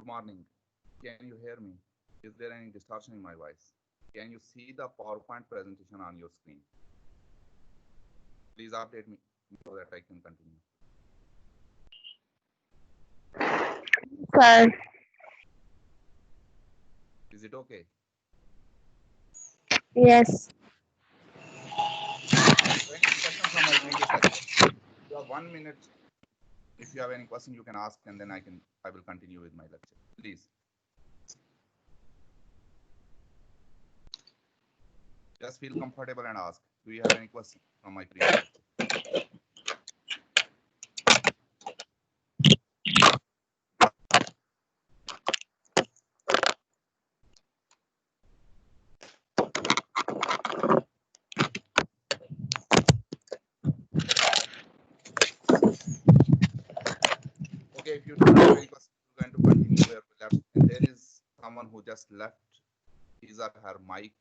Good morning. Can you hear me? Is there any distortion in my voice? Can you see the PowerPoint presentation on your screen? Please update me so that I can continue. Sir, Is it okay? yes, So any question from my previous lecture? You have 1 minute. If you have any question, you can ask, and then I will continue with my lecture. Please. Just feel comfortable and ask. Do you have any question from my previous lecture? Okay, if you do not have any question, we're going to continue where we left. And there is someone who just left his or her mic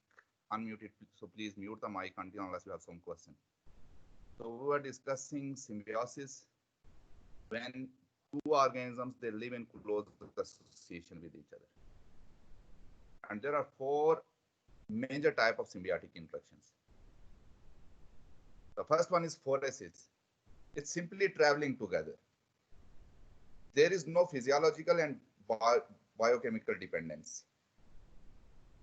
unmuted. So please mute the mic until unless you have some question. So we were discussing symbiosis when two organisms they live in close association with each other. And there are four major type of symbiotic interactions. The first one is phoresis. It's simply traveling together. There is no physiological and biochemical dependence.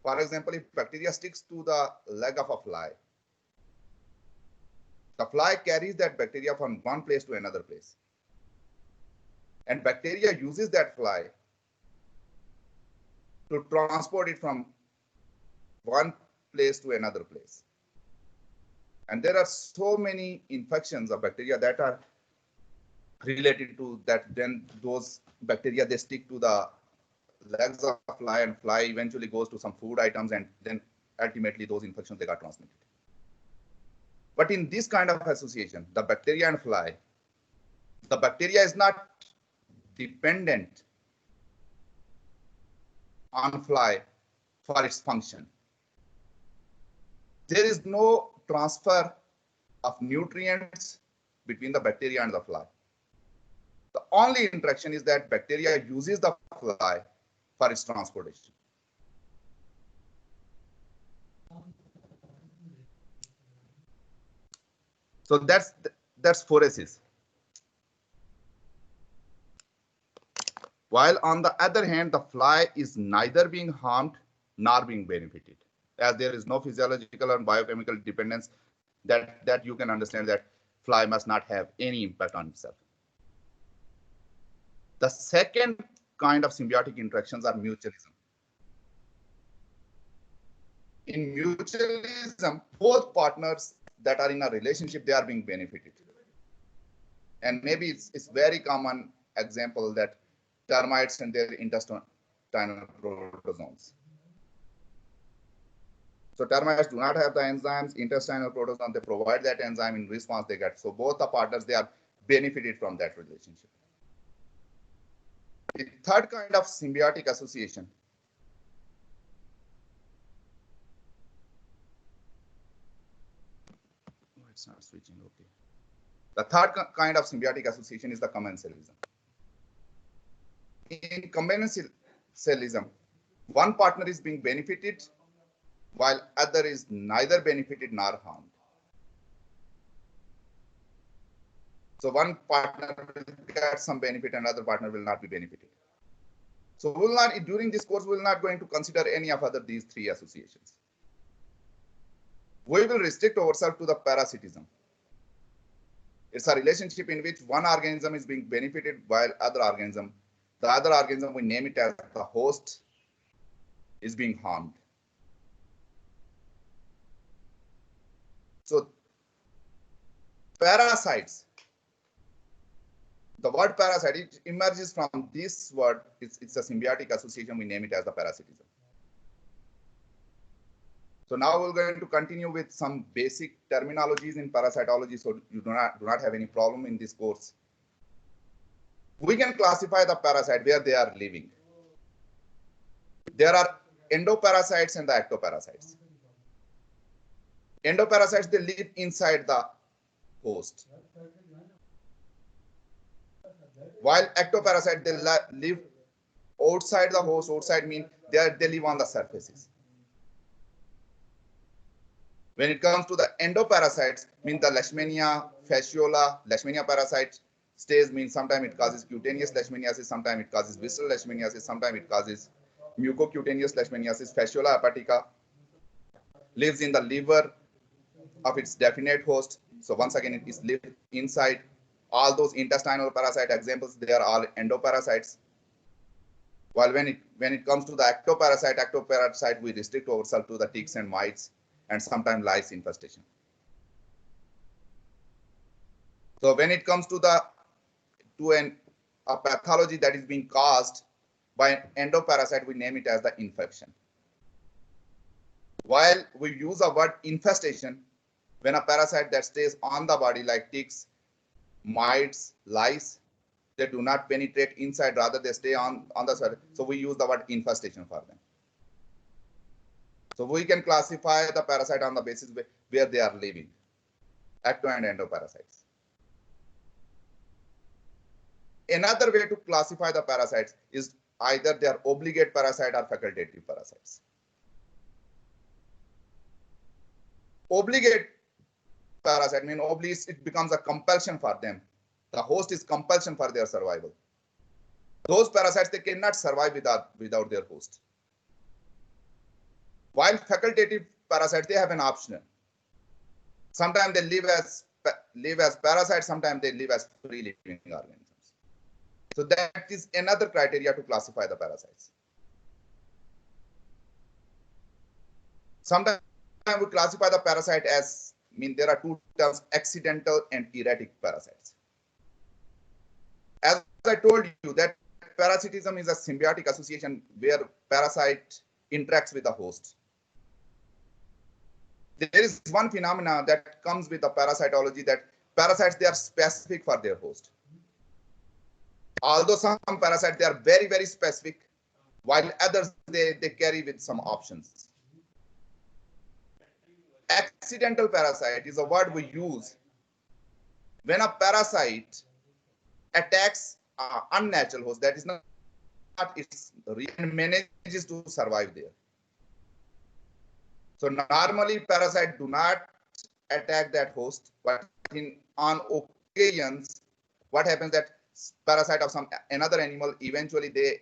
For example, if bacteria sticks to the leg of a fly, the fly carries that bacteria from one place to another place. And bacteria uses that fly to transport it from one place to another place. And there are so many infections of bacteria that are related to that. Then those bacteria, they stick to the legs of fly, and fly eventually goes to some food items, and then ultimately those infections, they got transmitted. But in this kind of association, the bacteria and fly, the bacteria is not dependent on fly for its function. There is no transfer of nutrients between the bacteria and the fly. The only interaction is that bacteria uses the fly for its transportation. So that's phoresis. While on the other hand, the fly is neither being harmed nor being benefited, as there is no physiological and biochemical dependence that you can understand that fly must not have any impact on itself. The second kind of symbiotic interactions are mutualism. In mutualism, both partners that are in a relationship, they are being benefited. And maybe it's very common example that termites and their intestinal protozoans. So termites do not have the enzymes, intestinal protozoan, they provide that enzyme, in response they get. So both the partners, they are benefited from that relationship. The third kind of symbiotic association it's not switching, okay. The third kind of symbiotic association is the commensalism. In commensalism, one partner is being benefited while other is neither benefited nor harmed. So one partner will get some benefit and other partner will not be benefited. So we will not, during this course, we will not going to consider any of other these three associations. We will restrict ourselves to the parasitism. It's a relationship in which one organism is being benefited while the other organism, we name it as the host, is being harmed. So parasites, the word parasite, it emerges from this word. It's a symbiotic association. We name it as the parasitism. So now we're going to continue with some basic terminologies in parasitology, so you do not have any problem in this course. We can classify the parasite where they are living. There are endoparasites and the ectoparasites. Endoparasites, they live inside the host, while ectoparasites, they live outside the host. Outside means they live on the surfaces. When it comes to the endoparasites, means the Leishmania fasciola, Leishmania parasite stays means sometimes it causes cutaneous leishmaniasis, sometimes it causes visceral leishmaniasis, sometimes it causes mucocutaneous leishmaniasis. Fasciola hepatica lives in the liver of its definite host. So once again, it is lived inside. All those intestinal parasite examples, they are all endoparasites. While when it comes to the ectoparasite, we restrict ourselves to the ticks and mites and sometimes lice infestation. So when it comes to a pathology that is being caused by an endoparasite, we name it as the infection. While we use the word infestation, when a parasite that stays on the body like ticks, mites, lice, they do not penetrate inside, rather they stay on the surface. So we use the word infestation for them. So we can classify the parasite on the basis where they are living, ecto and endoparasites. Another way to classify the parasites is either they are obligate parasite or facultative parasites. Obligate parasite means it becomes a compulsion for them. The host is compulsion for their survival. Those parasites, they cannot survive without their host. While facultative parasites, they have an option. Sometimes they live as parasites, sometimes they live as free living organisms. So that is another criteria to classify the parasites. Sometimes we classify the parasite as, there are two terms, accidental and erratic parasites. As I told you, that parasitism is a symbiotic association where parasite interacts with the host. There is one phenomena that comes with the parasitology, that parasites, they are specific for their host. Although some parasites, they are very, very specific, while others, they carry with some options. Accidental parasite is a word we use when a parasite attacks an unnatural host that is not its real and manages to survive there. So normally parasites do not attack that host, but on occasions, what happens that parasite of another animal, eventually they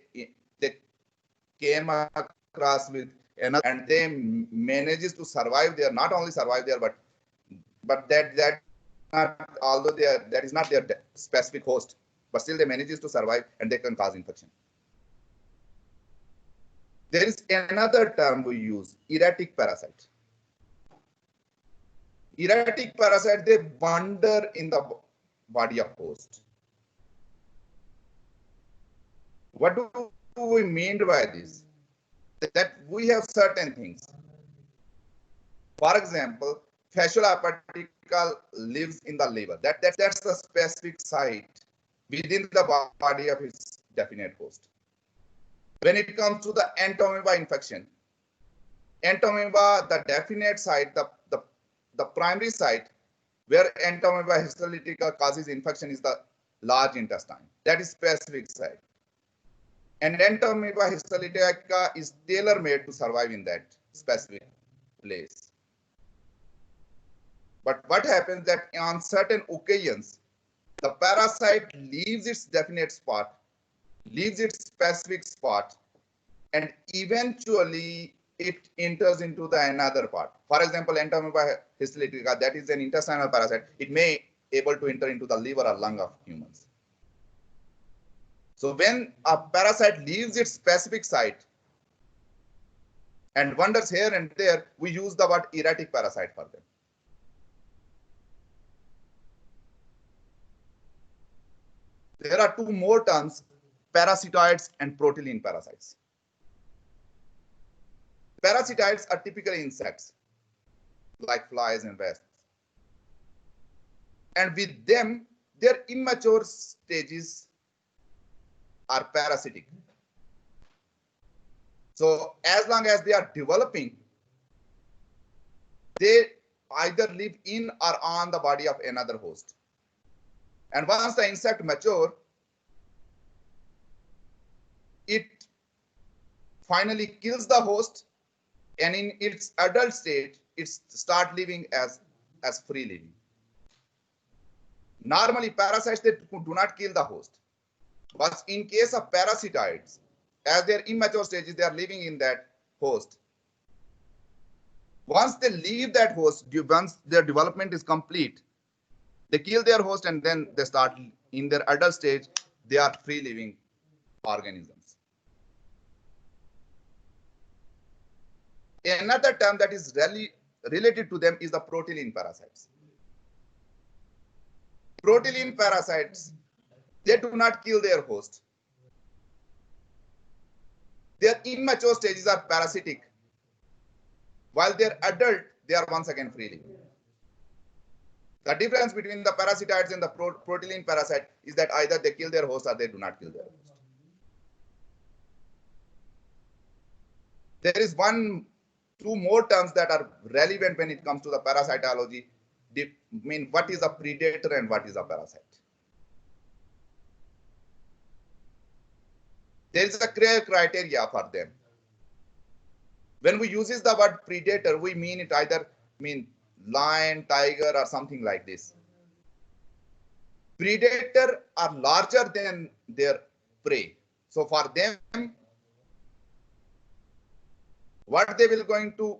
came across with another and they manages to survive there. Not only survive there, but that not, although that is not their specific host, but still they manages to survive and they can cause infection. There is another term we use, erratic parasite. Erratic parasite, they wander in the body of host. What do we mean by this? That we have certain things. For example, fasciola hepatica lives in the liver. That's the specific site within the body of its definite host. When it comes to the entamoeba infection, entamoeba, the definite site, the primary site where entamoeba histolytica causes infection is the large intestine. That is specific site. And entamoeba histolytica is tailor-made to survive in that specific place. But what happens that on certain occasions, the parasite leaves its definite spot, leaves its specific spot, and eventually it enters into the another part. For example, entamoeba histolytica, that is an intestinal parasite. It may able to enter into the liver or lung of humans. So when a parasite leaves its specific site and wanders here and there, we use the word erratic parasite for them. There are two more terms, parasitoids and protylene parasites. Parasitoids are typically insects, like flies and wasps. And with them, their immature stages are parasitic. So as long as they are developing, they either live in or on the body of another host. And once the insect mature, it finally kills the host, and in its adult state, it start living as free living. Normally, parasites, they do not kill the host. But in case of parasitoids, as their immature stages, they are living in that host. Once they leave that host, once their development is complete, they kill their host and then they start in their adult stage, they are free living organisms. Another term that is really related to them is the proteolene parasites. Proteolene parasites, they do not kill their host. Their immature stages are parasitic, while they're adult, they are once again free living. The difference between the parasitoids and the proteolene parasite is that either they kill their host or they do not kill their host. There is two more terms that are relevant when it comes to the parasitology. What is a predator and what is a parasite? There is a clear criteria for them. When we use the word predator, we mean it either lion, tiger, or something like this. Predator are larger than their prey. So for them, what they will going to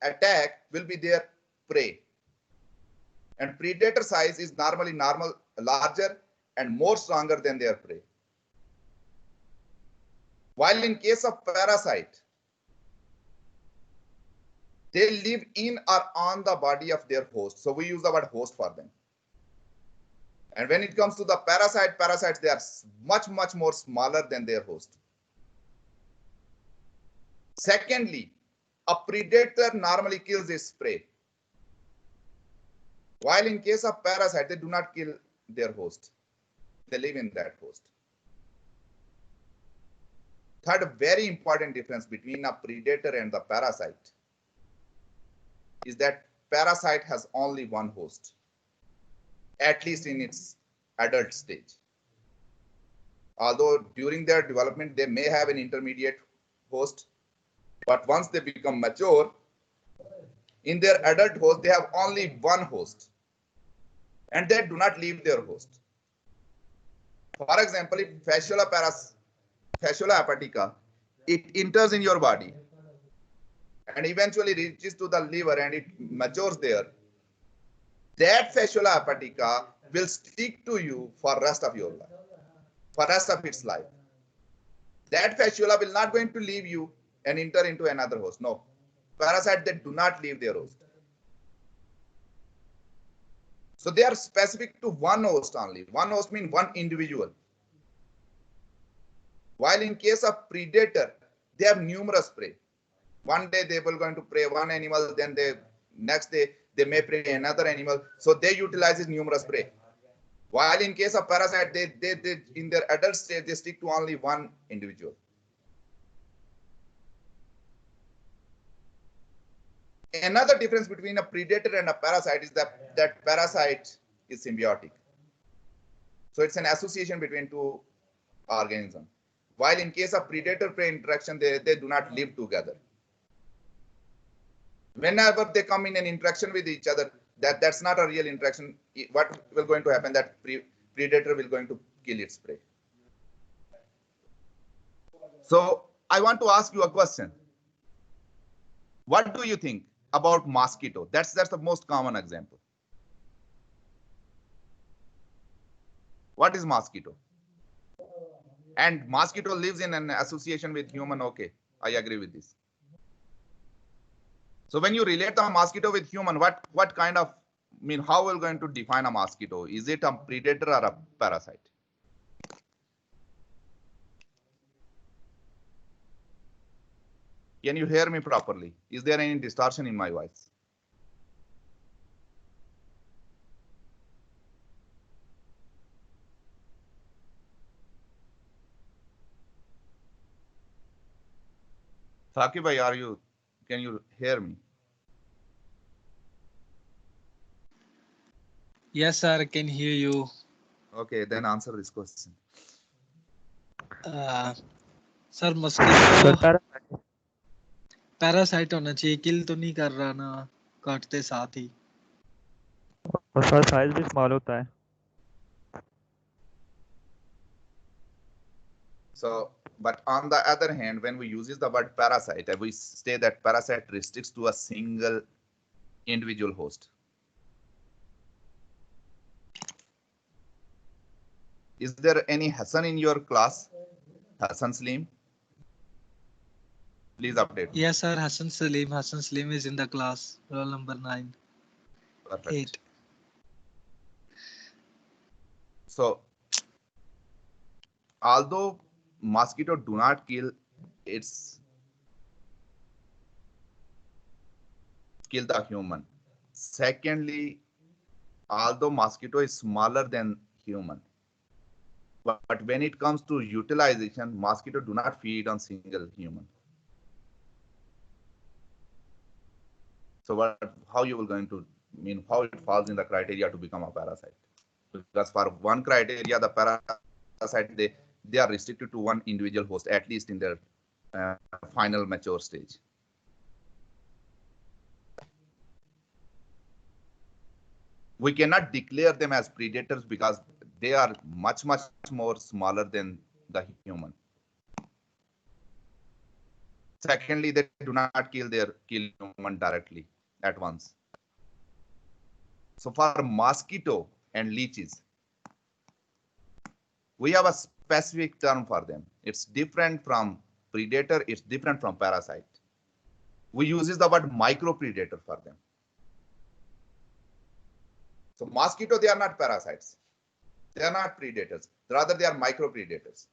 attack will be their prey. And predator size is normally larger and more stronger than their prey. While in case of parasite, they live in or on the body of their host. So we use the word host for them. And when it comes to the parasites, they are much, much more smaller than their host. Secondly, a predator normally kills its prey. While in case of parasite, they do not kill their host. They live in that host. Third, very important difference between a predator and the parasite is that parasite has only one host, at least in its adult stage. Although during their development, they may have an intermediate host, but once they become mature, in their adult host, they have only one host, and they do not leave their host. For example, if Fasciola hepatica, it enters in your body and eventually reaches to the liver and it matures there, that Fasciola hepatica will stick to you for rest of your life, for rest of its life. That Fasciola will not going to leave you and enter into another host. No, parasites, they do not leave their host. So they are specific to one host only. One host means one individual. While in case of predator, they have numerous prey. One day they will going to prey one animal, then next day they may prey another animal. So they utilize numerous prey. While in case of parasite, they in their adult stage, they stick to only one individual. Another difference between a predator and a parasite is that parasite is symbiotic. So it's an association between two organisms. While in case of predator-prey interaction, they do not live together. Whenever they come in an interaction with each other, that's not a real interaction. What will going to happen? That predator will going to kill its prey. So I want to ask you a question. What do you think about mosquito? That's the most common example. What is mosquito? And mosquito lives in an association with human. Okay, I agree with this. So when you relate a mosquito with human, what kind of, how are we going to define a mosquito? Is it a predator or a parasite? Can you hear me properly? Is there any distortion in my voice? Saqib bhai, can you hear me? Yes, sir, I can hear you. Okay, then answer this question. Sir mosquito sir parasite होना चाहिए, किल तो नहीं कर रहा ना काटते साथ ही। और सर साइज भी स्मॉल होता है। So, but on the other hand, when we use the word parasite, we say that parasite restricts to a single individual host. Is there any Hassan in your class? Hassan Salim? Please update me. Yes sir, Hassan Salim is in the class, roll number 9. Perfect. 8. So, although mosquito do not kill the human. Secondly, although mosquito is smaller than human, but when it comes to utilization, mosquito do not feed on single human. So how you will going to how it falls in the criteria to become a parasite? Because for one criteria, the parasite they are restricted to one individual host, at least in their final mature stage. We cannot declare them as predators because they are much more smaller than the human. Secondly, they do not kill human directly at once. So for mosquito and leeches, we have a specific term for them. It's different from predator, it's different from parasite. We use the word micropredator for them. So mosquito, they are not parasites. They are not predators. Rather, they are micropredators.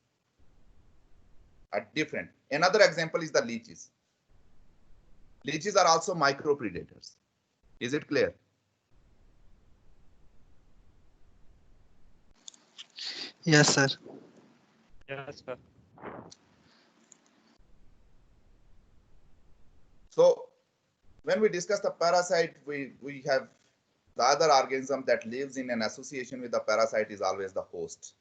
Are different. Another example is the leeches. Leeches are also micropredators. Is it clear? Yes sir. Yes sir. So when we discuss the parasite, we have the other organism that lives in an association with the parasite is always the host.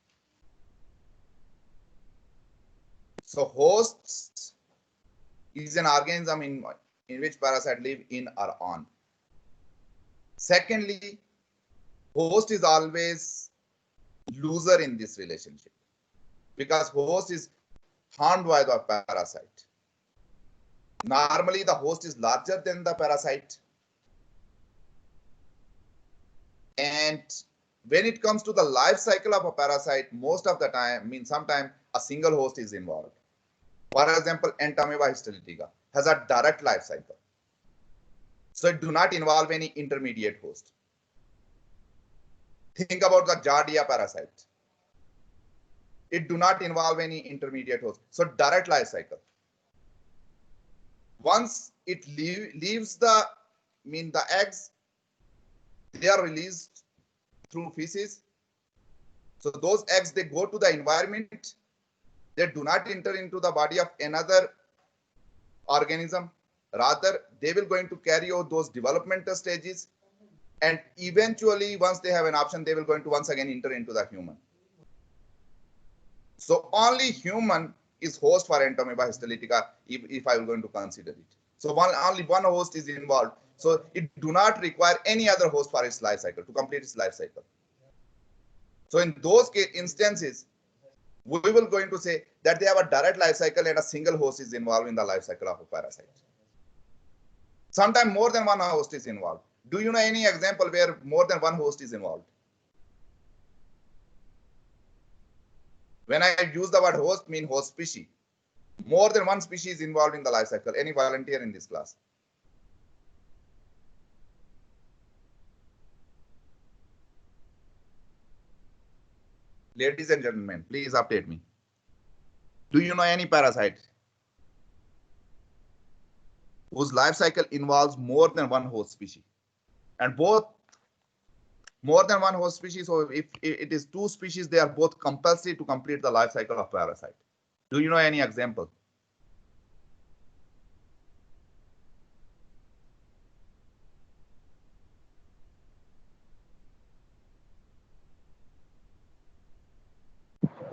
So hosts is an organism in which parasite live in or on. Secondly, host is always loser in this relationship because host is harmed by the parasite. Normally, the host is larger than the parasite. And when it comes to the life cycle of a parasite, most of the time, sometimes a single host is involved. For example, Entamoeba histolytica has a direct life cycle. So it do not involve any intermediate host. Think about the Giardia parasite. It do not involve any intermediate host. So direct life cycle. Once it leaves the eggs, they are released through feces. So those eggs, they go to the environment. They do not enter into the body of another organism. Rather, they will going to carry out those developmental stages. And eventually, once they have an option, they will going to once again enter into the human. So only human is host for Entamoeba histolytica if I am going to consider it. So only one host is involved. So it do not require any other host for its life cycle, to complete its life cycle. So in those instances, we will going to say that they have a direct life cycle and a single host is involved in the life cycle of a parasite. Sometimes more than one host is involved. Do you know any example where more than one host is involved? When I use the word host, host species. More than one species involved in the life cycle. Any volunteer in this class? Ladies and gentlemen, please update me. Do you know any parasite whose life cycle involves more than one host species? And both more than one host species, so if it is two species, they are both compulsory to complete the life cycle of parasite. Do you know any example?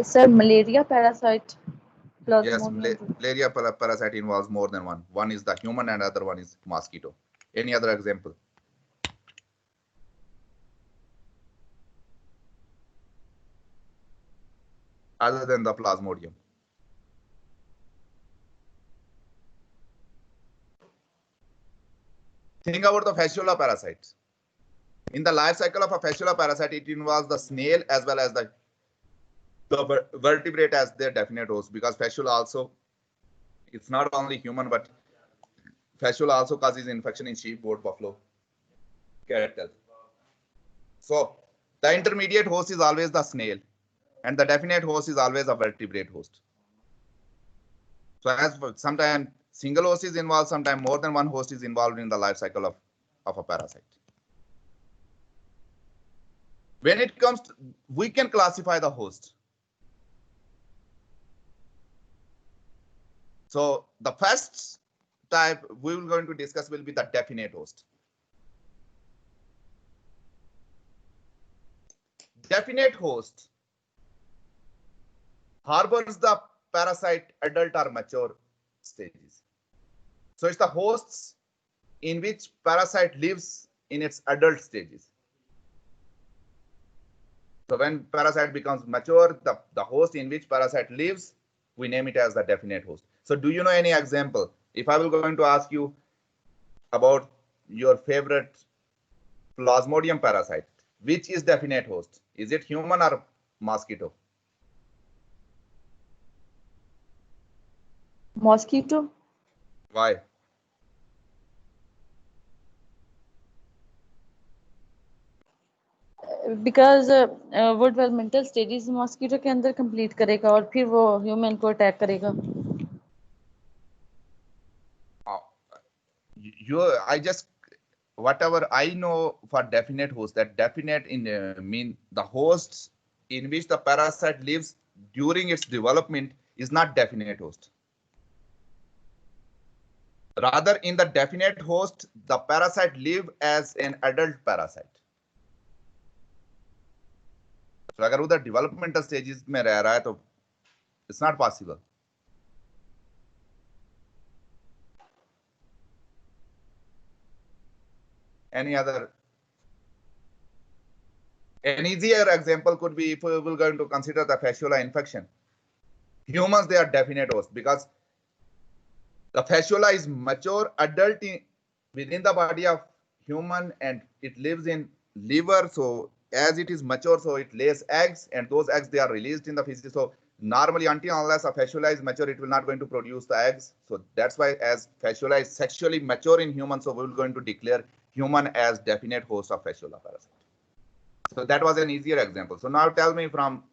Sir, malaria parasite. Yes, malaria parasite involves more than one. One is the human and other one is mosquito. Any other example? Other than the Plasmodium. Think about the fasciola parasite. In the life cycle of a fasciola parasite, it involves the snail as well as the vertebrate as their definite host, because fasciola also, it's not only human, but fasciola also causes infection in sheep, goat, buffalo, cattle. So the intermediate host is always the snail, and the definite host is always a vertebrate host. So as sometimes single host is involved, sometimes more than one host is involved in the life cycle of a parasite. When it comes to, we can classify the host. So the first type we will going to discuss will be the definite host. Definite host harbors the parasite adult or mature stages. So it's the hosts in which parasite lives in its adult stages. So when parasite becomes mature, the host in which parasite lives, we name it as the definite host. So do you know any example? If I will going to ask you about your favorite Plasmodium parasite, which is definite host? Is it human or mosquito? Mosquito. Why? Because वो developmental stages mosquito के अंदर complete करेगा और फिर वो human को attack करेगा. I just, whatever I know for definite host, that definite in mean the hosts in which the parasite lives during its development is not definite host. Rather, in the definite host, the parasite live as an adult parasite. So अगर उधर developmental stages में रह रहा है तो it's not possible. Any other? An easier example could be if we will going to consider the fasciola infection. Humans, they are definite host because the fasciola is mature adult within the body of human and it lives in liver. So as it is mature, so it lays eggs and those eggs, they are released in the feces. So normally until unless a fasciola is mature, it will not going to produce the eggs. So that's why as fasciola is sexually mature in humans, so we will going to declare human as definite host of fasciola parasite. So that was an easier example. So now tell me from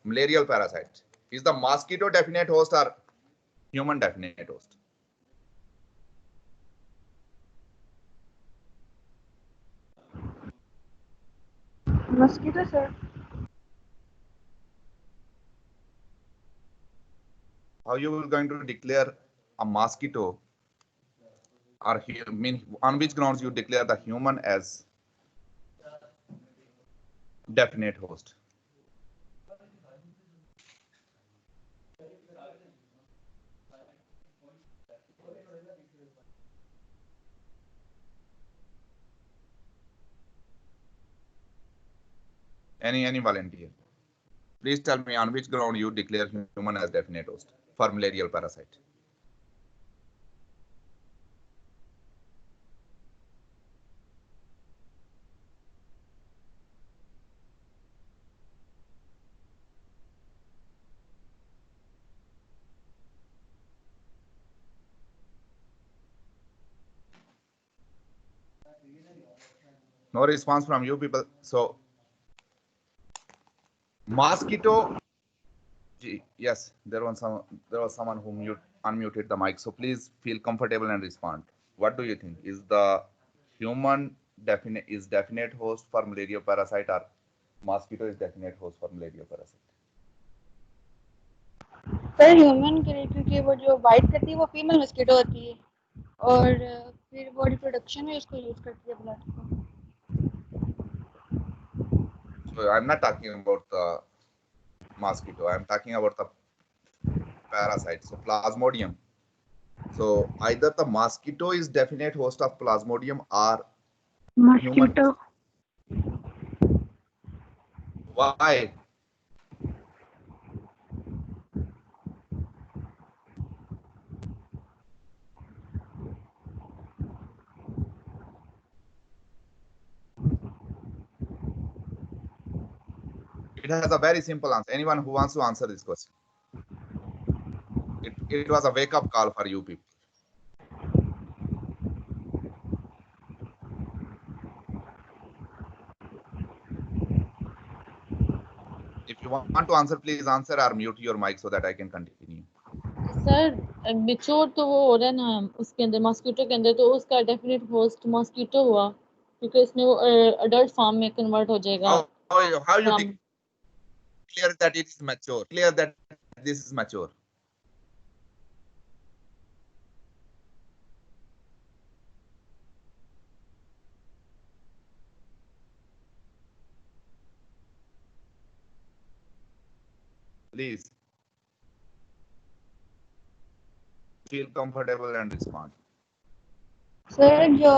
malarial parasite, is the mosquito definite host or human definite host? Mosquito, sir. How you will going to declare a mosquito, or mean on which grounds you declare the human as definite host? Any volunteer? Please tell me on which ground you declare human as definite host for malarial parasite. No response from you people. So mosquito. Yes, there was someone who unmuted the mic. So please feel comfortable and respond. What do you think? Is the human definite host for malaria parasite or mosquito is definite host for malaria parasite? Sir human के लिए क्योंकि वो जो bite करती है वो female mosquito होती है और फिर वो रिप्रोडक्शन में उसको यूज करती है ब्लड को. So I'm not talking about the mosquito. I'm talking about the parasite. So Plasmodium. So either the mosquito is definite host of Plasmodium or human. Mosquito. Why? It has a very simple answer. Anyone who wants to answer this question? It was a wake-up call for you people. If you want to answer, please answer or mute your mic so that I can continue. Sir mature तो वो हो रहा है ना उसके अंदर mosquito के अंदर, तो उसका डेफिनेट होस्ट मॉस्किटो हुआ क्योंकि इसमें वो अडल्ट फॉर्म में कन्वर्ट हो जाएगा. How you from declare that it is mature? Clear that this is mature. Please feel comfortable and respond. Sir जो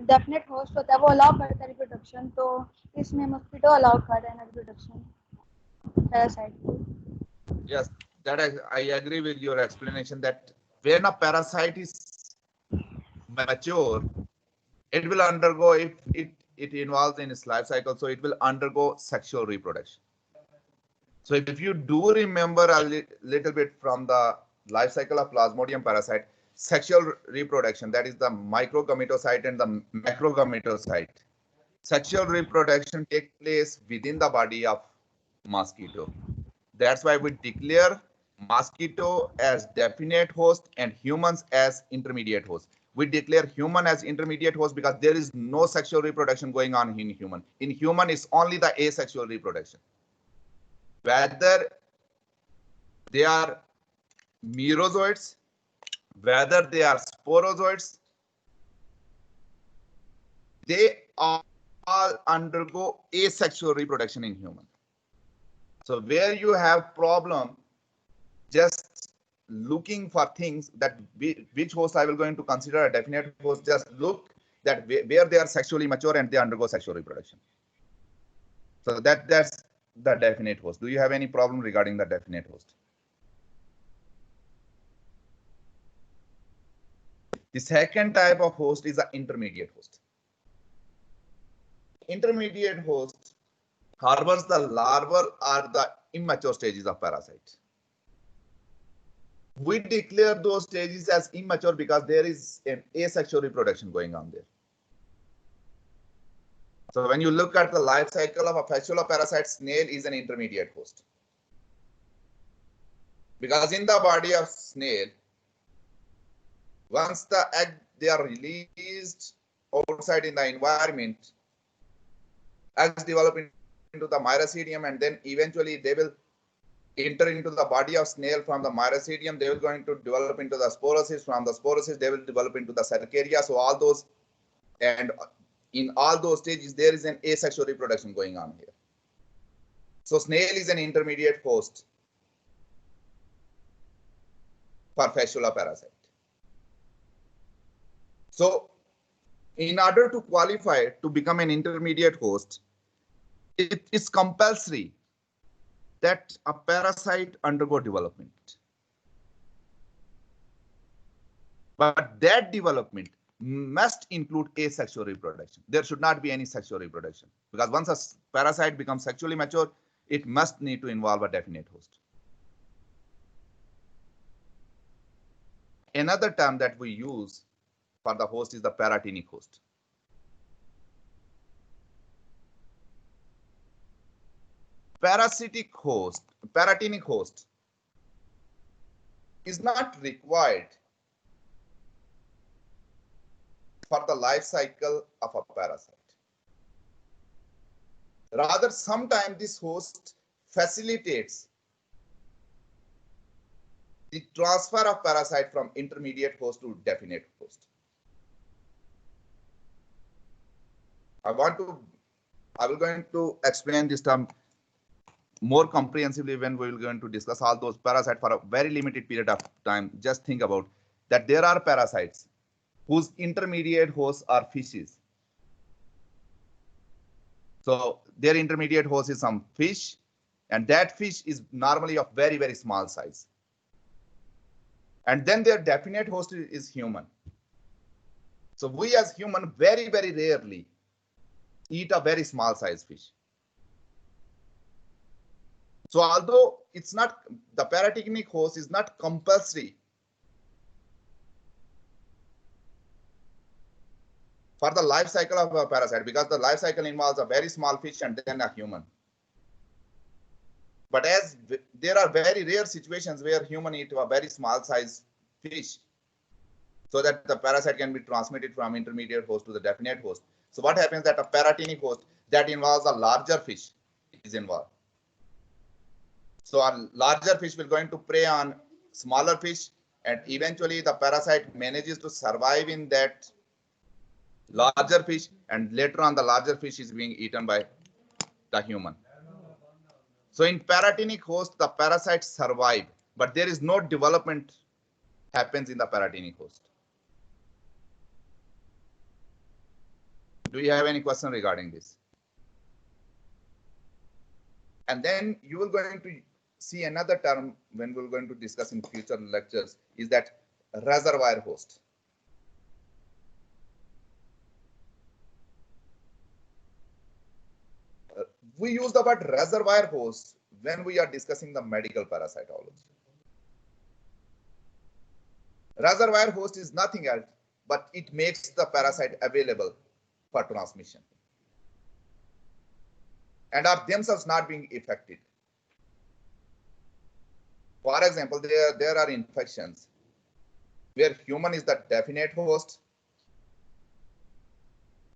डेफिनेट होस्ट होता है वो अलाउ करता है रिप्रोडक्शन, तो इसमें मस्कीटो अलाउ कर रहे हैं रिप्रोडक्शन पैरासाइट को. Yes, that I agree with your explanation that when a parasite is mature, it will undergo, if it involves in its life cycle, so it will undergo sexual reproduction. So if you do remember a little bit from the life cycle of Plasmodium parasite, sexual reproduction, that is the microgametocyte and the macrogametocyte. Sexual reproduction takes place within the body of mosquito. That's why we declare mosquito as definite host and humans as intermediate host. We declare human as intermediate host because there is no sexual reproduction going on in human. In human, it's only the asexual reproduction. Whether they are merozoites, whether they are sporozoites, they all undergo asexual reproduction in human. So where you have problem just looking for things that which host I will going to consider a definite host, just look that where they are sexually mature and they undergo sexual reproduction. So that's the definite host. Do you have any problem regarding the definite host? The second type of host is the intermediate host. Intermediate host harbors the larval or the immature stages of parasite. We declare those stages as immature because there is an asexual reproduction going on there. So when you look at the life cycle of a fasciola parasite, snail is an intermediate host. Because in the body of snail, once the egg they are released outside in the environment, eggs develop into the mycelium, and then eventually they will enter into the body of snail. From the mycelium, they will going to develop into the sporocyst. From the sporocyst, they will develop into the cercaria. So all those, and in all those stages, there is an asexual reproduction going on here. So snail is an intermediate host for fasciola parasite. So in order to qualify to become an intermediate host, it is compulsory that a parasite undergo development. But that development must include asexual reproduction. There should not be any sexual reproduction, because once a parasite becomes sexually mature, it must need to involve a definite host. Another term that we use for the host is the paratenic host. Parasitic host, paratenic host is not required for the life cycle of a parasite. Rather, sometimes this host facilitates the transfer of parasite from intermediate host to definite host. I will going to explain this term more comprehensively when we will going to discuss all those parasites for a very limited period of time. Just think about that there are parasites whose intermediate hosts are fishes. So their intermediate host is some fish, and that fish is normally of very, very small size. And then their definite host is human. So we as human very, very rarely eat a very small size fish. So although it's not, the paratechnic host is not compulsory for the life cycle of a parasite, because the life cycle involves a very small fish and then a human. But as there are very rare situations where human eat a very small size fish, so that the parasite can be transmitted from intermediate host to the definite host. So what happens that a paratenic host that involves a larger fish is involved. So a larger fish will going to prey on smaller fish, and eventually the parasite manages to survive in that larger fish, and later on the larger fish is being eaten by the human. So in paratenic host, the parasites survive, but there is no development happens in the paratenic host. Do you have any question regarding this? And then you will going to see another term when we're going to discuss in future lectures, is that reservoir host. We use the word reservoir host when we are discussing the medical parasitology. Reservoir host is nothing else, but it makes the parasite available for transmission and are themselves not being affected. For example, there are infections where human is the definite host,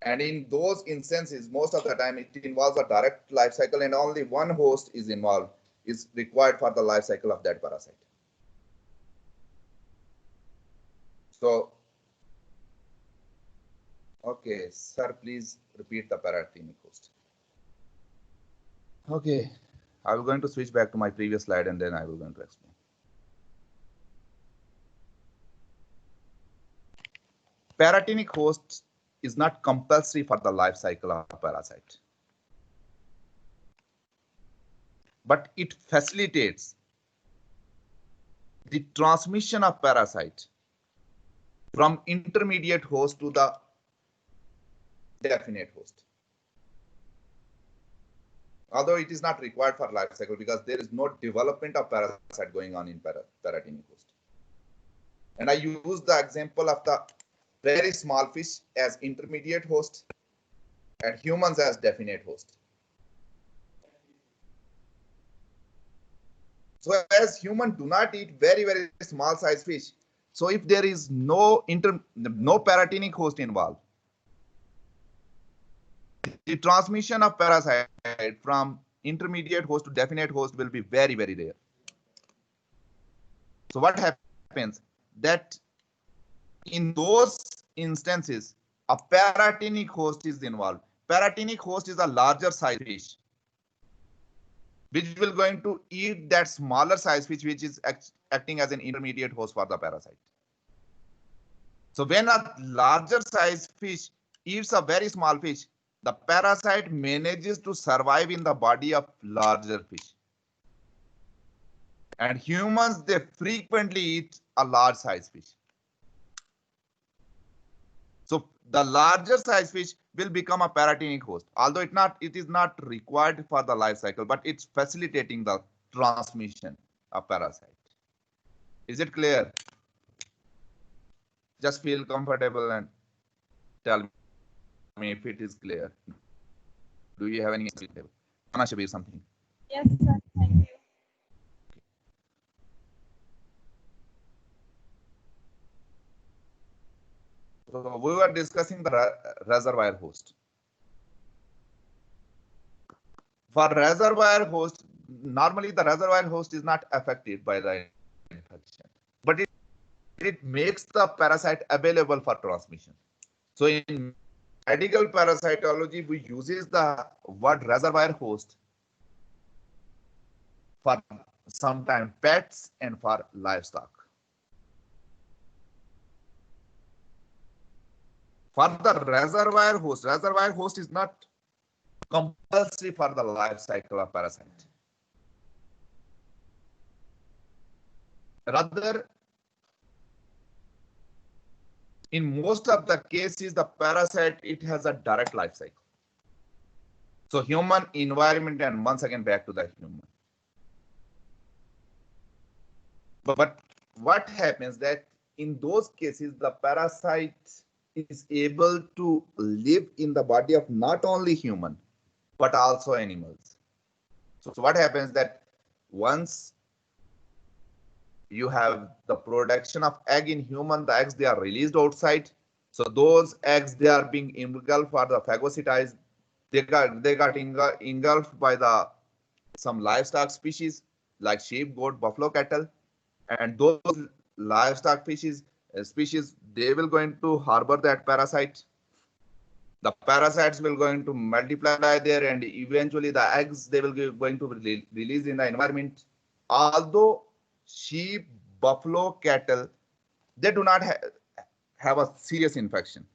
and in those instances, most of the time it involves a direct life cycle and only one host is involved, is required for the life cycle of that parasite. So, okay, sir, please repeat the paratenic host. Okay, I will going to switch back to my previous slide and then I will going to explain. Paratenic host is not compulsory for the life cycle of a parasite, but it facilitates the transmission of parasite from intermediate host to the definite host. Although it is not required for life cycle because there is no development of parasite going on in paratenic host. And I use the example of the very small fish as intermediate host and humans as definite host. So as humans do not eat very, very small size fish, so if there is no paratenic host involved, the transmission of parasite from intermediate host to definite host will be very, very rare. So what happens that in those instances, a paratenic host is involved. Paratenic host is a larger size fish, which will going to eat that smaller size fish, which is acting as an intermediate host for the parasite. So when a larger size fish eats a very small fish, the parasite manages to survive in the body of larger fish. And humans, they frequently eat a large size fish. So the larger size fish will become a paratenic host, although it is not required for the life cycle, but it's facilitating the transmission of parasite. Is it clear? Just feel comfortable and tell me if it is clear. Do you have any Shabir, something? Yes, sir. Thank you. So we were discussing the reservoir host. For reservoir host, normally the reservoir host is not affected by the infection, but it makes the parasite available for transmission. So in medical parasitology, we uses the word reservoir host for sometimes pets and for livestock. For the reservoir host is not compulsory for the life cycle of parasite. Rather, in most of the cases, the parasite, it has a direct life cycle. So human environment and once again back to the human. But what happens that in those cases, the parasite is able to live in the body of not only human, but also animals. So what happens that once you have the production of egg in human, the eggs, they are released outside. So those eggs, they are being engulfed for the phagocytized. They got engulfed by the some livestock species like sheep, goat, buffalo, cattle, and those livestock species, they will going to harbor that parasite. The parasites will going to multiply there, and eventually the eggs, they will going to be released in the environment. Although sheep, buffalo, cattle, they do not have a serious infection,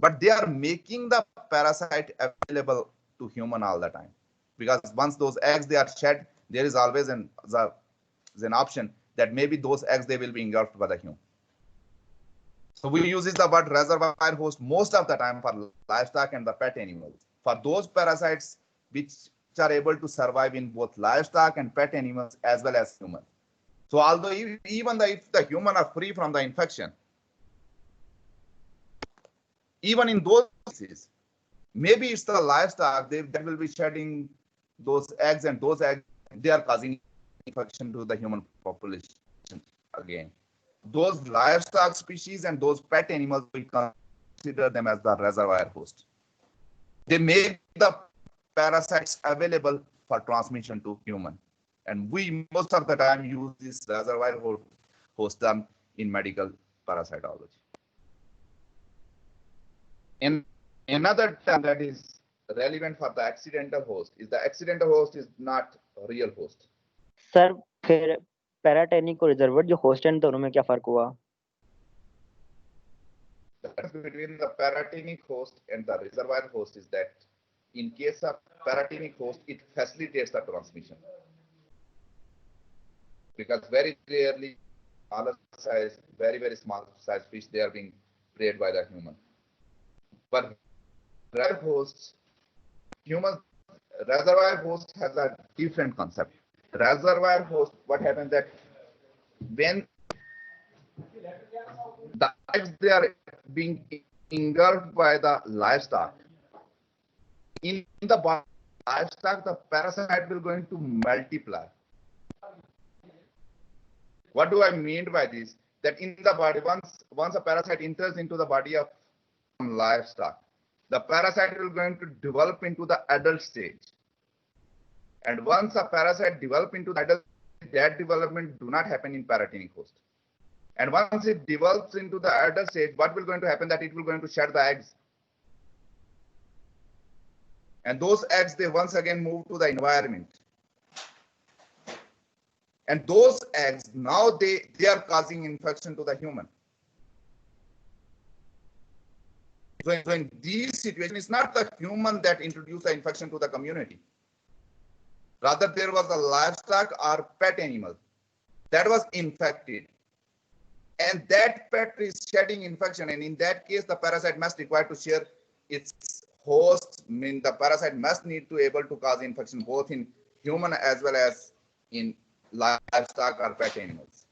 but they are making the parasite available to human all the time, because once those eggs, they are shed, there is always an option that maybe those eggs, they will be engulfed by the human. So we use the word reservoir host most of the time for livestock and the pet animals, for those parasites which are able to survive in both livestock and pet animals as well as human. So although even if the human are free from the infection, even in those cases, maybe it's the livestock that will be shedding those eggs, and those eggs, they are causing infection to the human population again. Those livestock species and those pet animals, we consider them as the reservoir host. They make the parasites available for transmission to human. And we most of the time use this reservoir host term in medical parasitology. And another term that is relevant for the accidental host is the accidental host is not a real host. Sir फिर पैराटेनिक और reservoir जो host हैं दोनों में क्या फर्क हुआ? The difference between the paratenic host and the reservoir host is that in case of paratenic host, it facilitates the transmission, because very rarely very small size fish, they are being preyed by the human. But reservoir host has a different concept. Reservoir host, what happens that when the eggs, they are being engulfed by the livestock, in the livestock, the parasite will going to multiply. What do I mean by this? That in the body, once a parasite enters into the body of livestock, the parasite will going to develop into the adult stage. And once a parasite develop into the adult, that development do not happen in paratenic host. And once it develops into the adult stage, what will going to happen that it will going to shed the eggs. And those eggs, they once again move to the environment. And those eggs, now they are causing infection to the human. So in these situations, it's not the human that introduced the infection to the community. Rather, there was a livestock or pet animal that was infected. And that pet is shedding infection. And in that case, the parasite must require to share its host. I mean, the parasite must need to able to cause infection both in human as well as in livestock or pet animals.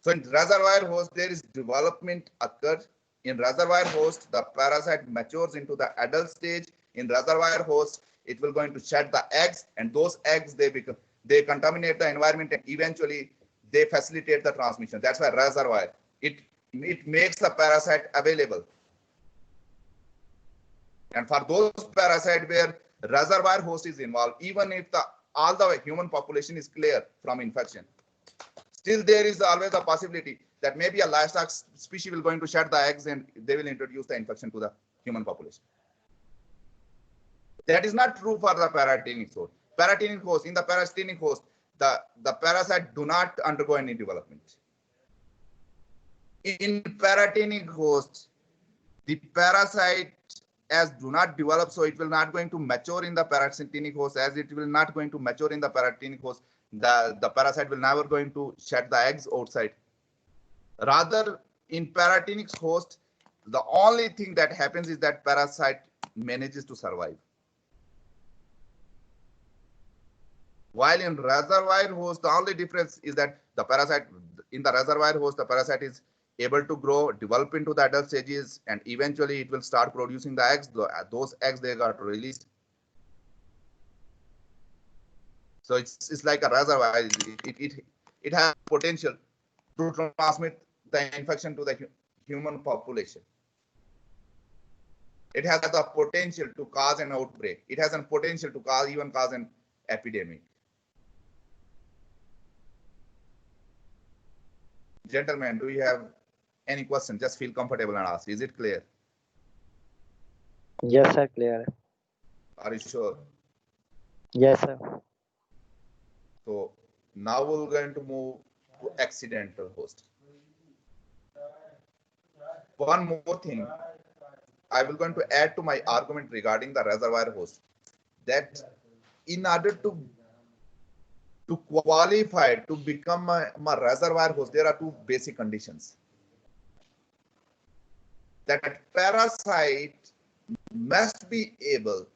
So in reservoir host, there is development occurred. In reservoir host, the parasite matures into the adult stage. In reservoir host, it will going to shed the eggs, and those eggs, they contaminate the environment, and eventually they facilitate the transmission. That's why reservoir, it makes the parasite available. And for those parasite where reservoir host is involved, even if all the human population is clear from infection, still there is always a possibility that maybe a livestock species will going to shed the eggs and they will introduce the infection to the human population. That is not true for the paratenic host. Parasitenic host, in the parasitenic host, the parasite do not undergo any development. In parasitenic host, the parasite as do not develop, so it will not going to mature in the parasitenic host. As it will not going to mature in the parasitenic host, the parasite will never going to shed the eggs outside. Rather, in parasitenic host, the only thing that happens is that parasite manages to survive. While in reservoir host, the only difference is that the parasite in the reservoir host, the parasite is able to grow, develop into the adult stages, and eventually it will start producing the eggs. Those eggs, they got released. So it's like a reservoir. It has potential to transmit the infection to the human population. It has the potential to cause an outbreak. It has a potential to even cause an epidemic. Gentlemen, do you have any question? Just feel comfortable and ask. Is it clear? Yes, sir. Clear. Are you sure? Yes, sir. So now we're going to move to accidental host. One more thing, I will going to add to my argument regarding the reservoir host, that in order to qualify to become a reservoir host, there are two basic conditions. That parasite must be able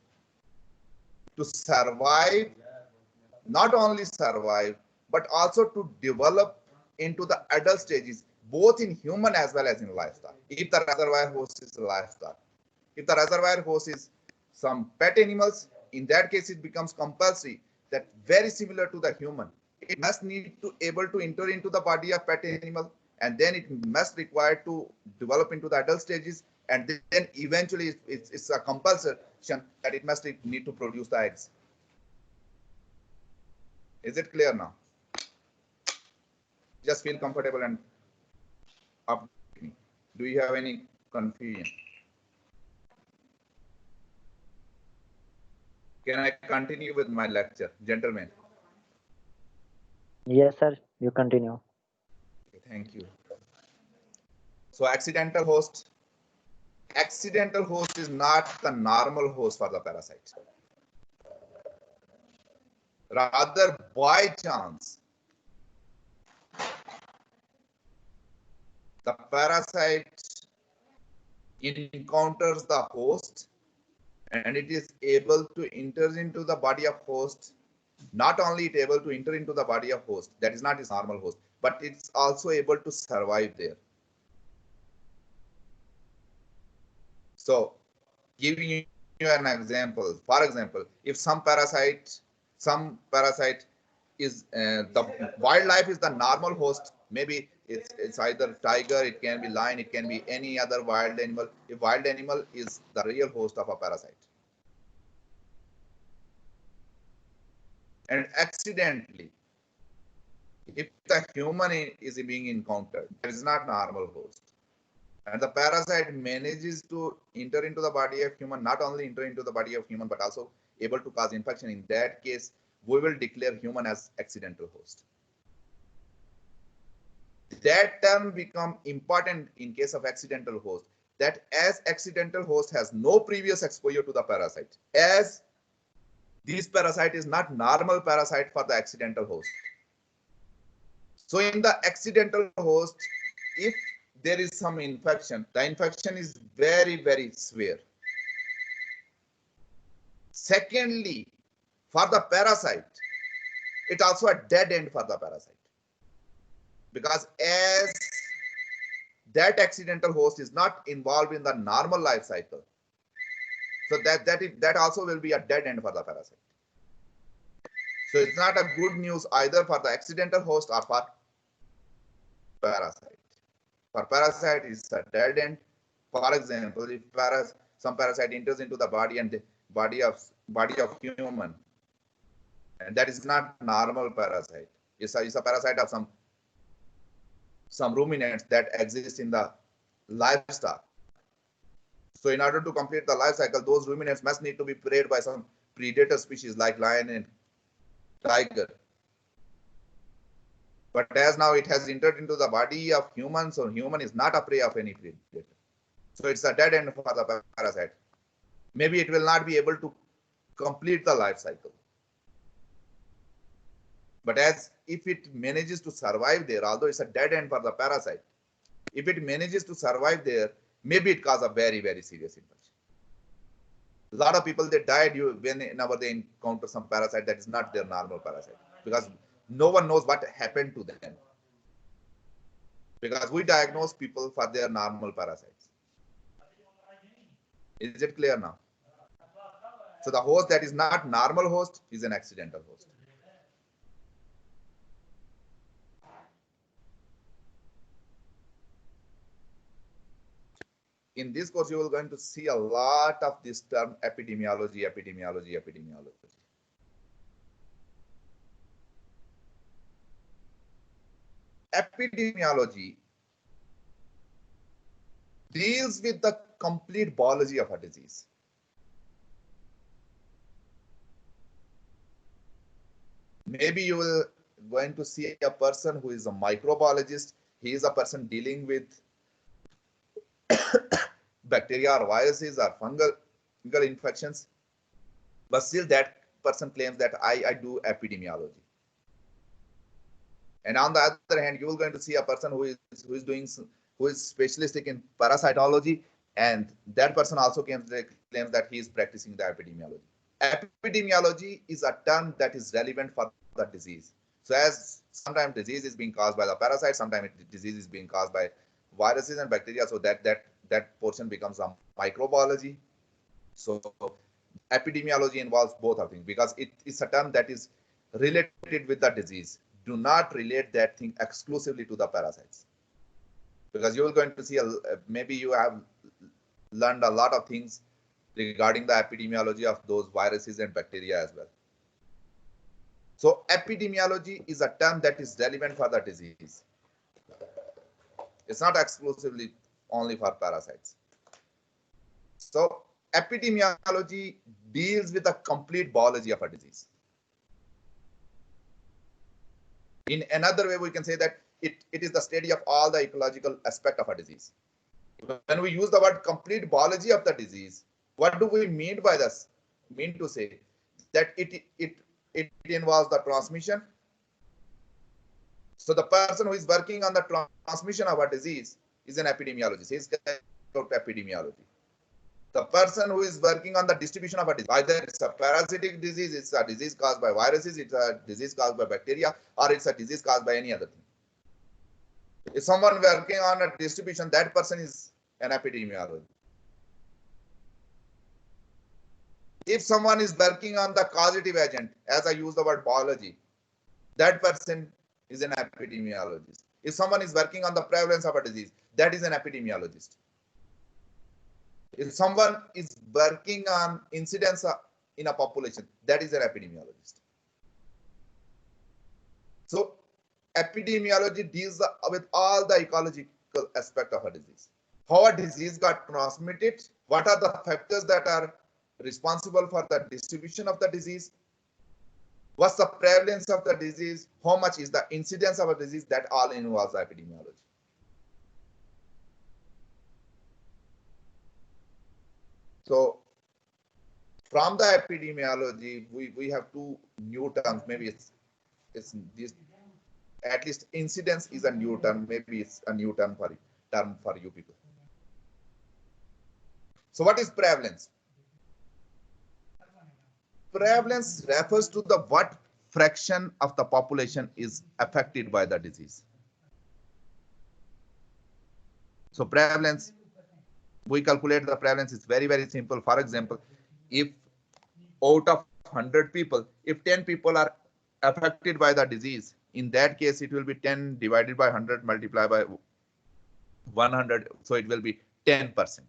to survive, not only survive, but also to develop into the adult stages, both in human as well as in livestock. If the reservoir host is livestock, if the reservoir host is some pet animals, in that case it becomes compulsory that very similar to the human, it must need to able to enter into the body of pet animal, and then it must require to develop into the adult stages, and then eventually it's a compulsion that it must need to produce the eggs. Is it clear now? Just feel comfortable and update me. Do you have any confusion? Can I continue with my lecture, gentlemen? Yes, sir. You continue. Thank you. So accidental host is not the normal host for the parasite. Rather, by chance, the parasite encounters the host and it is able to enter into the body of host. Not only it able to enter into the body of host, that is not its normal host, but it's also able to survive there. So, giving you an example, for example, if some parasite is the wildlife is the normal host, maybe it's either tiger, it can be lion, it can be any other wild animal. If wild animal is the real host of a parasite, and accidentally, if the human is being encountered, it is not normal host, and the parasite manages to enter into the body of human, not only enter into the body of human, but also able to cause infection, in that case, we will declare human as accidental host. That term become important in case of accidental host, that as accidental host has no previous exposure to the parasite, as this parasite is not normal parasite for the accidental host. So in the accidental host, if there is some infection, the infection is very, very severe. Secondly, for the parasite, it's also a dead end for the parasite. Because as that accidental host is not involved in the normal life cycle, so that also will be a dead end for the parasite. So it's not a good news either for the accidental host or for parasite. For parasite, it's a dead end. For example, if some parasite enters into the body and the body of human, and that is not normal parasite. It's a parasite of some ruminants that exist in the livestock. So in order to complete the life cycle, those ruminants must need to be preyed by some predator species like lion tiger. But as now it has entered into the body of human, so human is not a prey of any predator. So it's a dead end for the parasite. Maybe it will not be able to complete the life cycle. But as if it manages to survive there, although it's a dead end for the parasite, if it manages to survive there, maybe it causes a very, very serious infection. A lot of people, they died whenever they encounter some parasite that is not their normal parasite, because no one knows what happened to them. Because we diagnose people for their normal parasites. Is it clear now? So the host that is not normal host is an accidental host. In this course, you will going to see a lot of this term epidemiology. Epidemiology deals with the complete biology of a disease. Maybe you will going to see a person who is a microbiologist. He is a person dealing with bacteria or viruses or fungal infections, but still that person claims that I do epidemiology. And on the other hand, you are going to see a person who is specialistic in parasitology, and that person also claims that he is practicing the epidemiology. Epidemiology is a term that is relevant for the disease. So as sometimes disease is being caused by the parasite, sometimes disease is being caused by viruses and bacteria, so that portion becomes a microbiology. So epidemiology involves both of things, because it is a term that is related with the disease. Do not relate that thing exclusively to the parasites, because you are going to see maybe you have learned a lot of things regarding the epidemiology of those viruses and bacteria as well. So epidemiology is a term that is relevant for the disease. It's not exclusively only for parasites. So epidemiology deals with the complete biology of a disease. In another way, we can say that it is the study of all the ecological aspect of a disease. When we use the word complete biology of the disease, what do we mean by this? Mean to say that it involves the transmission. So the person who is working on the transmission of a disease is an epidemiologist. He is about epidemiology. The person who is working on the distribution of a disease, either it's a parasitic disease, it's a disease caused by viruses, it's a disease caused by bacteria, or it's a disease caused by any other thing. If someone working on a distribution, that person is an epidemiologist. If someone is working on the causative agent, as I use the word biology, that person is an epidemiologist. If someone is working on the prevalence of a disease, that is an epidemiologist. If someone is working on incidence in a population, that is an epidemiologist. So epidemiology deals with all the ecological aspect of a disease. How a disease got transmitted, what are the factors that are responsible for the distribution of the disease, what's the prevalence of the disease, how much is the incidence of a disease, that all involves epidemiology. So from the epidemiology, we have two new terms. Maybe it's this, at least incidence is a new term. Maybe it's a new term for you people. So what is prevalence? Prevalence refers to the what fraction of the population is affected by the disease. So prevalence, we calculate the prevalence is very, very simple. For example, if out of 100 people, if 10 people are affected by the disease, in that case, it will be 10 divided by 100 multiplied by 100. So it will be 10%.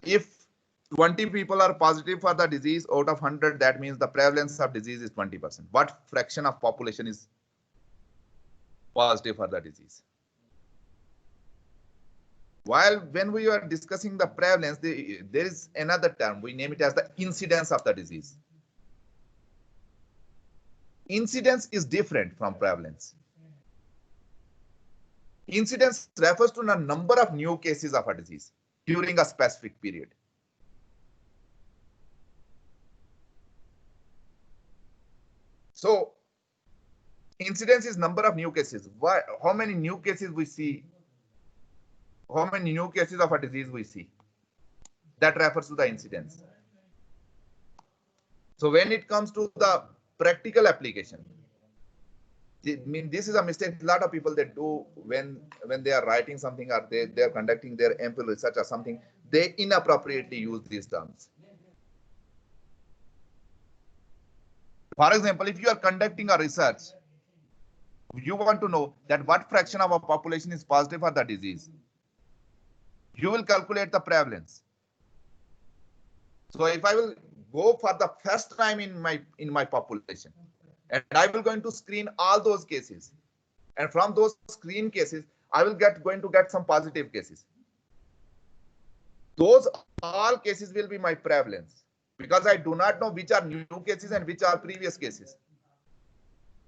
If 20 people are positive for the disease out of 100, that means the prevalence of disease is 20%. What fraction of population is positive for the disease? While when we are discussing the prevalence, there is another term. We name it as the incidence of the disease. incidence is different from prevalence. Incidence refers to the number of new cases of a disease during a specific period. So incidence is number of new cases. Why? How many new cases we see? How many new cases of a disease we see? That refers to the incidence. So when it comes to the practical application, I mean, this is a mistake a lot of people that do when they are writing something or they are conducting their MPhil research or something, they inappropriately use these terms. For example, if you are conducting a research, you want to know that what fraction of a population is positive for the disease. You will calculate the prevalence. So if I will go for the first time in my population, and I will going to screen all those cases, and from those screen cases, I will going to get some positive cases. Those all cases will be my prevalence, because I do not know which are new cases and which are previous cases.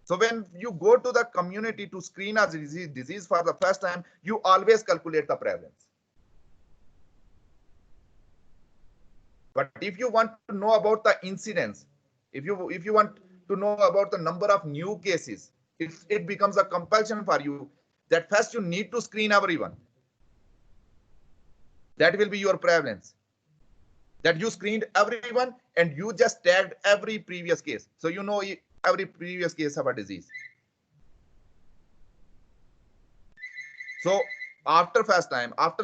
So when you go to the community to screen a disease for the first time, you always calculate the prevalence. But if you want to know about the incidence, if you want to know about the number of new cases, it becomes a compulsion for you that first you need to screen everyone. That will be your prevalence. That you screened everyone and you just tagged every previous case. So you know every previous case of a disease. So after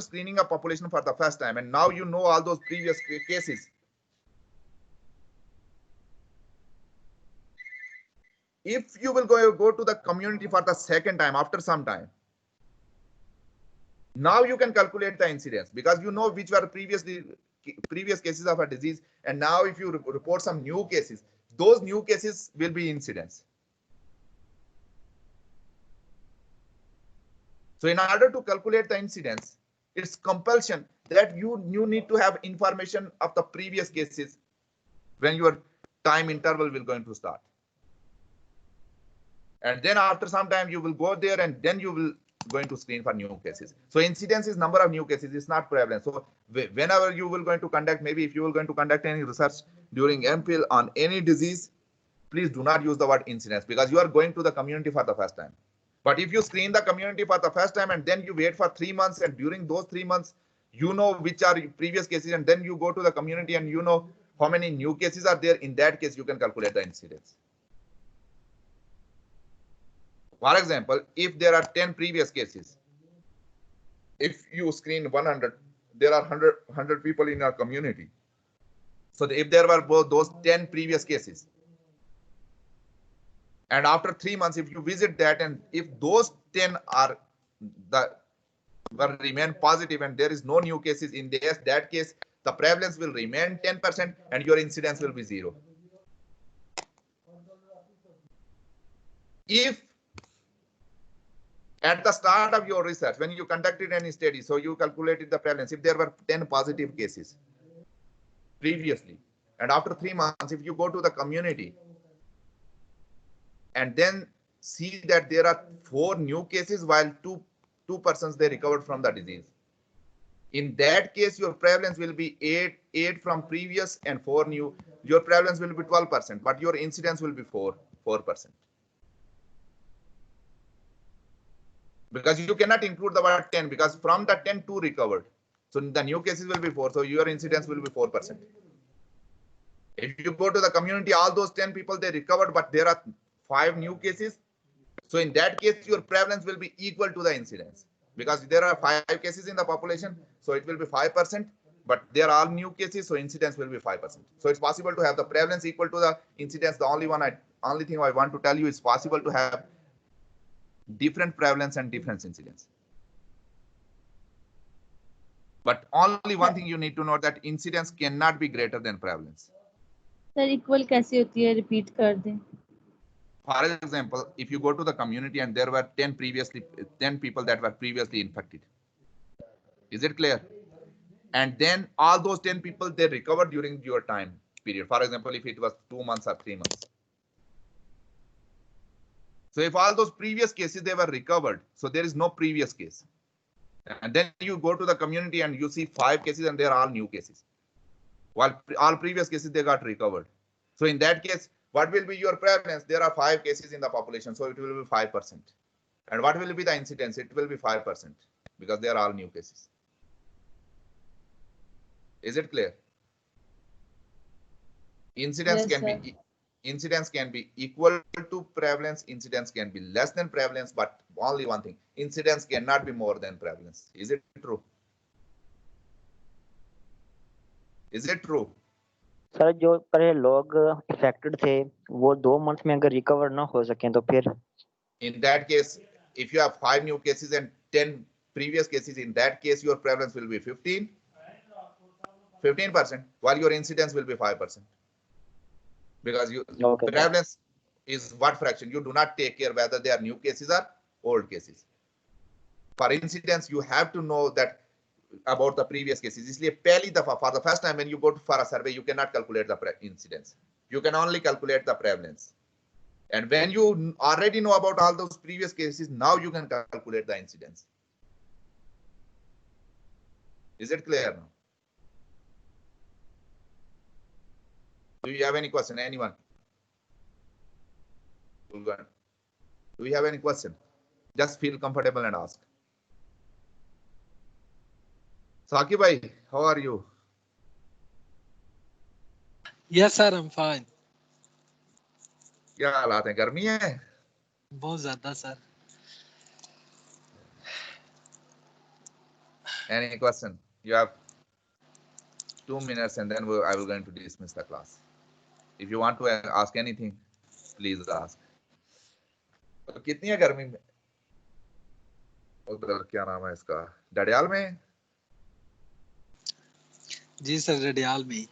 screening a population for the first time, and now you know all those previous cases. If you will go to the community for the second time after some time, now you can calculate the incidence, because you know which were previous cases of a disease, and now if you report some new cases, those new cases will be incidence. So in order to calculate the incidence, it's compulsion that you need to have information of the previous cases when your time interval will going to start. And then after some time you will go there and then you will going to screen for new cases. So incidence is number of new cases, it's not prevalence. So whenever you will going to conduct, maybe if you will going to conduct any research during MPhil on any disease, please do not use the word incidence, because you are going to the community for the first time. But if you screen the community for the first time and then you wait for 3 months, and during those 3 months, you know which are previous cases, and then you go to the community and you know how many new cases are there, in that case, you can calculate the incidence. For example, if there are 10 previous cases, if you screen 100, there are 100 people in our community. So if there were both those 10 previous cases, and after 3 months, if you visit that, and if those 10 are remain positive and there is no new cases, in that case, the prevalence will remain 10% and your incidence will be 0. If at the start of your research, when you conducted any study, so you calculated the prevalence, if there were 10 positive cases previously, and after 3 months, if you go to the community and then see that there are 4 new cases while two persons they recovered from the disease, in that case your prevalence will be 8 from previous and 4 new. Your prevalence will be 12%, but your incidence will be 4%. Because you cannot include the word 10, because from the 10, 2 recovered. So the new cases will be 4. So your incidence will be 4%. If you go to the community, all those 10 people, they recovered, but there are 5 new cases. So in that case, your prevalence will be equal to the incidence, because there are 5 cases in the population. So it will be 5%, but they are all new cases. So incidence will be 5%. So it's possible to have the prevalence equal to the incidence. The only thing I want to tell you is possible to have different prevalence and different incidence. But only one thing you need to know, that incidence cannot be greater than prevalence. Sir equal कैसे होती है, repeat कर दें. For example, if you go to the community and there were 10 people that were previously infected. Is it clear? And then all those 10 people, they recovered during your time period. For example, if it was 2 months or 3 months. So if all those previous cases they were recovered, so there is no previous case. And then you go to the community and you see 5 cases and they are all new cases. While all previous cases they got recovered. So in that case, what will be your prevalence? There are 5 cases in the population, so it will be 5%. And what will be the incidence? It will be 5% because they are all new cases. Is it clear? Incidence Yes, can be equal to prevalence. Incidence can be less than prevalence, but only one thing: incidence cannot be more than prevalence. Is it true? Is it true? Sir जो पहले लोग affected थे वो 2 month में अगर recover ना हो सके तो फिर In that case, if you have 5 new cases and 10 previous cases, in that case your prevalence will be 15%, while your incidence will be 5%. Because prevalence is what fraction? You do not take care whether they are new cases or old cases. For incidence, you have to know that about the previous cases. इसलिए पहली दफा for the first time when you go for a survey, you cannot calculate the incidence. You can only calculate the prevalence. And when you already know about all those previous cases, now you can calculate the incidence. Is it clear now? Do you have any question? Anyone? Do you have any question? Just feel comfortable and ask. Saqib bhai, how are you? Yes, sir, I'm fine. क्या हालात हैं? गर्मी है? बहुत ज्यादा sir. Any question? You have 2 minutes and then I will going to dismiss the class. If you want to ask anything, please ask. तो कितनी है गर्मी में? उधर क्या नाम है इसका? डडियाल में? जी सर, रडियाल में.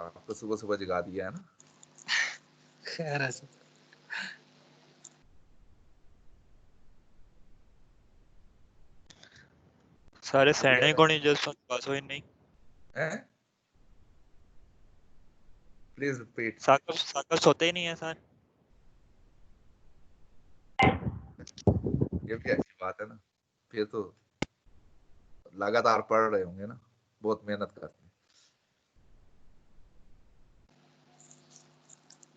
आपको सुबह सुबह जगा दिया है ना? खैर है सर. सारे सैने को नहीं जस्ट पास हो नहीं. Please repeat. साकर सोते ही नहीं है सर. ये भी अच्छी बात है ना. फिर तो लगातार पढ़ रहे होंगे ना. बहुत मेहनत करते हैं.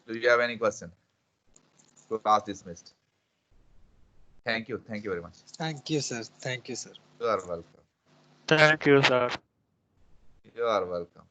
Do you have any question? So class dismissed. Thank you very much. Thank you, sir. Thank you, sir. You are welcome. Thank you, sir. You are welcome.